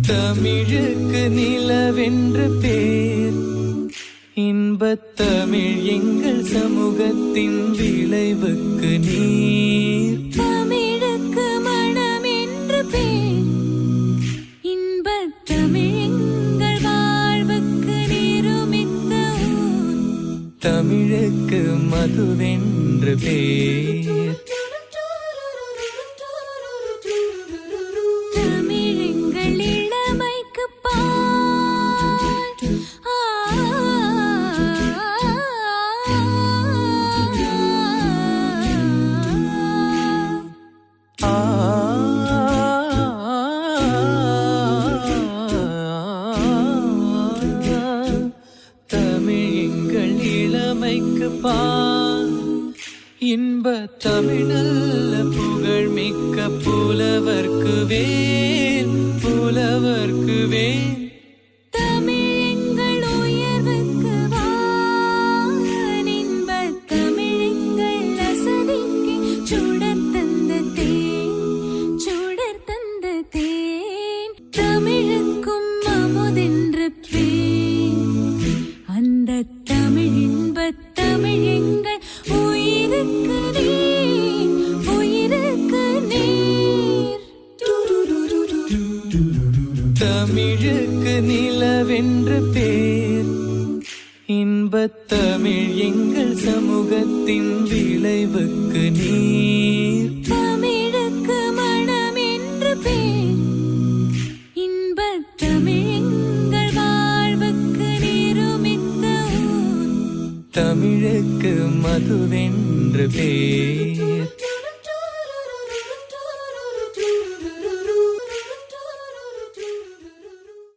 தமிழுக்கு நிலவென்று பேர், இன்பத் தமிழ் எங்கள் சமூகத்தின் விளைவுக்கு நீர். தமிழுக்கு மனம் என்று பேர், இன்பத் தமிழ் எங்கள் வாழ்வுக்கு நிருமித்த ஊர். தமிழுக்கு மதுவென்று பேர், இன்ப தமிழல்ல புகழ் மிக்க புலவர்க்கு வேல், புலவர்க்கு வேல். தமிழ் எங்கள் உயர்வுக்கு வான், இன்ப தமிழ் எங்கள் அசதிக்கு சுடர் தந்த தேன், சுடர் தந்த தேன். தமிழுக்கும் அமுதென்று பேர், அந்த தமிழ் இன்ப தமிழ் எங்கள் உயிருக்கு நீர், உயிருக்கு நீர். தமிழுக்கு நிலவென்று பேர், இன்பத் தமிழ் எங்கள் சமூகத்தின் விளைவுக்கு நீர். தமிழுக்கு மனம் என்று பேர், இன்பத் தமிழ் எங்கள் வாழ்வுக்கு நிருமித்த ஊர். தமிழுக்கு மதுவென்று பேர்.